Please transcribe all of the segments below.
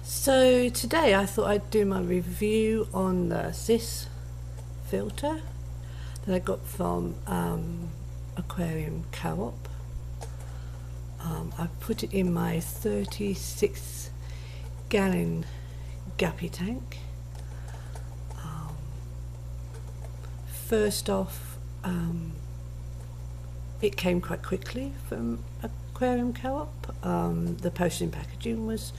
So today I thought I'd do my review on the Ziss filter that I got from Aquarium Co-op. I put it in my 36 gallon guppy tank. First off, it came quite quickly from Aquarium Co-op. The postage and packaging was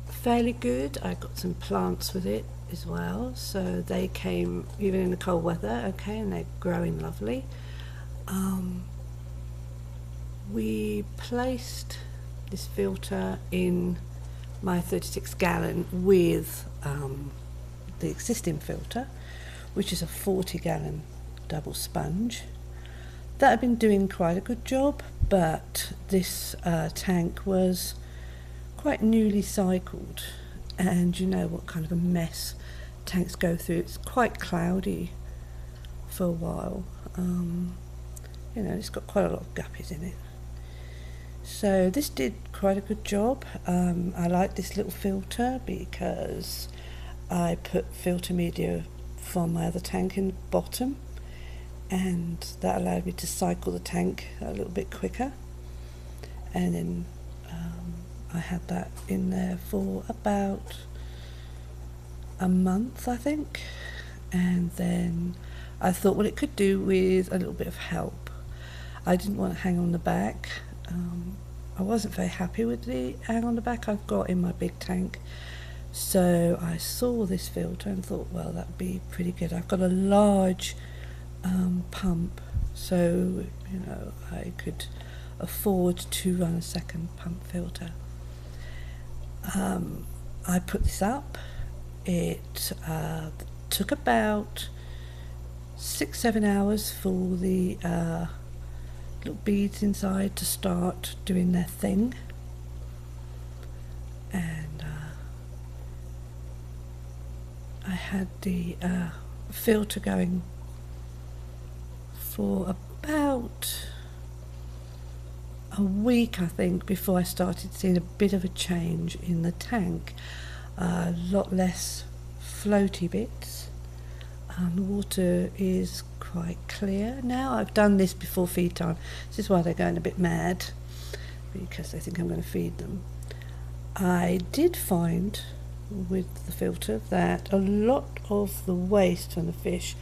fairly good. I got some plants with it as well, so they came even in the cold weather, okay, and they're growing lovely. We placed this filter in my 36 gallon with the existing filter, which is a 40 gallon double sponge. That had been doing quite a good job, but this tank was quite newly cycled, and you know what kind of a mess tanks go through. It's quite cloudy for a while. You know, it's got quite a lot of guppies in it. So this did quite a good job. I like this little filter because I put filter media from my other tank in the bottom, and that allowed me to cycle the tank a little bit quicker. And then I had that in there for about a month, I think, and then I thought, well, it could do with a little bit of help. I didn't want to hang on the back. I wasn't very happy with the hang on the back I've got in my big tank, so I saw this filter and thought, well, that would be pretty good. I've got a large pump, so you know I could afford to run a second pump filter. I put this up. It took about 6-7 hours for the little beads inside to start doing their thing, and I had the filter going for about a week, I think, before I started seeing a bit of a change in the tank. A lot less floaty bits. The water is quite clear now. I've done this before feed time. This is why they're going a bit mad, because they think I'm going to feed them. I did find with the filter that a lot of the waste from the fish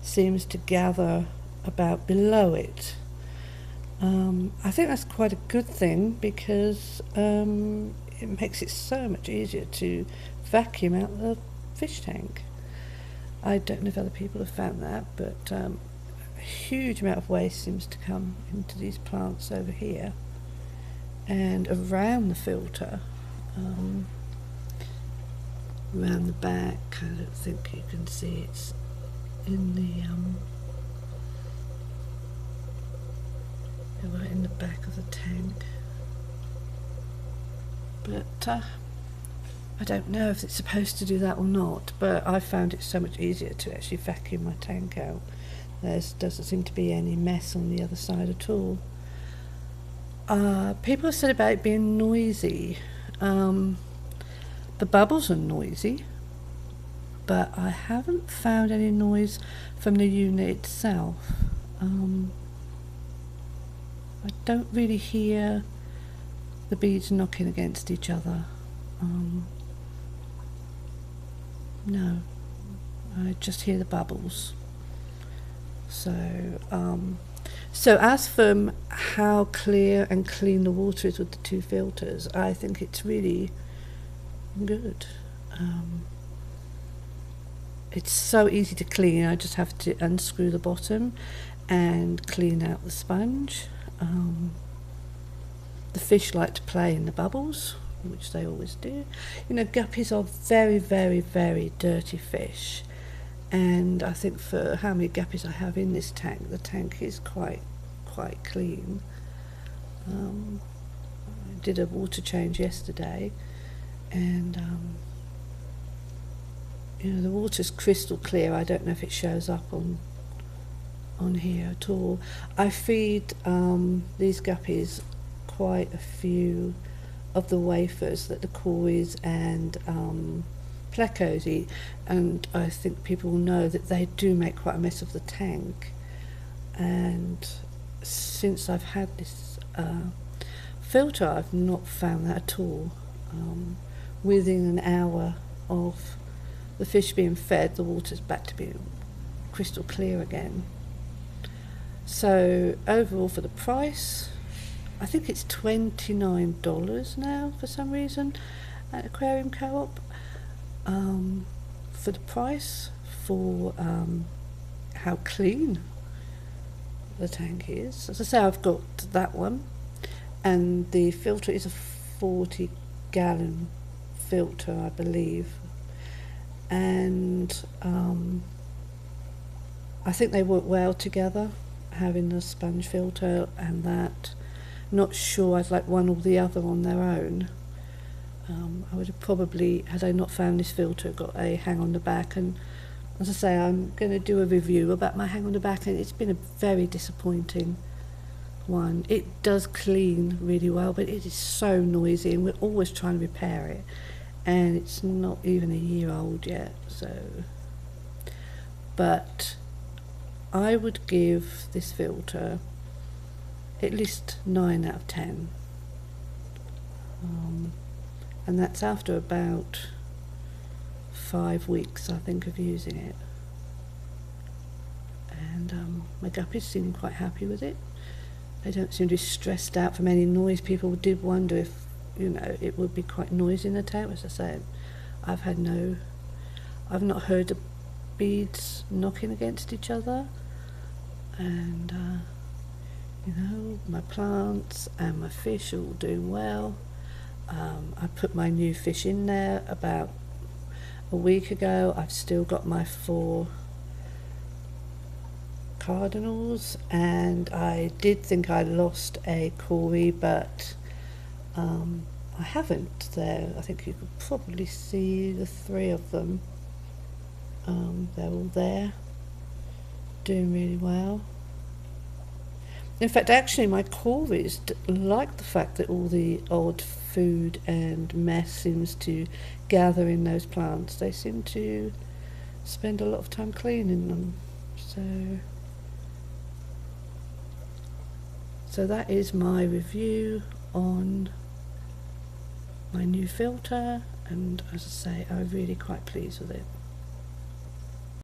seems to gather about below it. I think that's quite a good thing, because it makes it so much easier to vacuum out the fish tank. I don't know if other people have found that, but a huge amount of waste seems to come into these plants over here and around the filter. Around the back, I don't think you can see, it's in the right in the back of the tank, but I don't know if it's supposed to do that or not, but I found it so much easier to actually vacuum my tank out. There doesn't seem to be any mess on the other side at all. People have said about it being noisy. The bubbles are noisy, but I haven't found any noise from the unit itself. I don't really hear the beads knocking against each other. No, I just hear the bubbles. So as for how clear and clean the water is with the two filters, I think it's really good. It's so easy to clean. I just have to unscrew the bottom and clean out the sponge. The fish like to play in the bubbles, which they always do. You know, guppies are very, very, very dirty fish, and I think for how many guppies I have in this tank, the tank is quite clean. I did a water change yesterday, and you know, the water's crystal clear. I don't know if it shows up on here at all. I feed these guppies quite a few of the wafers that the Corys and plecos eat, and I think people know that they do make quite a mess of the tank. And since I've had this filter, I've not found that at all. Within an hour of the fish being fed, the water's back to being crystal clear again. So overall, for the price, I think it's $29 now for some reason at Aquarium Co-op. For the price, for how clean the tank is. As I say, I've got that one, and the filter is a 40-gallon filter, I believe, and I think they work well together, having the sponge filter and that. Not sure I'd like one or the other on their own. I would have probably, had I not found this filter, got a hang on the back, and as I say, I'm going to do a review about my hang on the back, and it's been a very disappointing one. It does clean really well, but it is so noisy, and we're always trying to repair it, and it's not even a year old yet. So, but I would give this filter at least 9 out of 10. And that's after about 5 weeks, I think, of using it. And my guppies seem quite happy with it. They don't seem to be stressed out from any noise. People did wonder if, you know, it would be quite noisy in the tank. As I said, I've not heard the beads knocking against each other. And you know, my plants and my fish are all doing well. I put my new fish in there about a week ago. I've still got my 4 cardinals, and I did think I lost a Cory, but I haven't there. I think you could probably see the 3 of them. They're all there, doing really well. In fact, actually, my Corys like the fact that all the odd food and mess seems to gather in those plants. They seem to spend a lot of time cleaning them. So that is my review on my new filter, and as I say, I'm really quite pleased with it.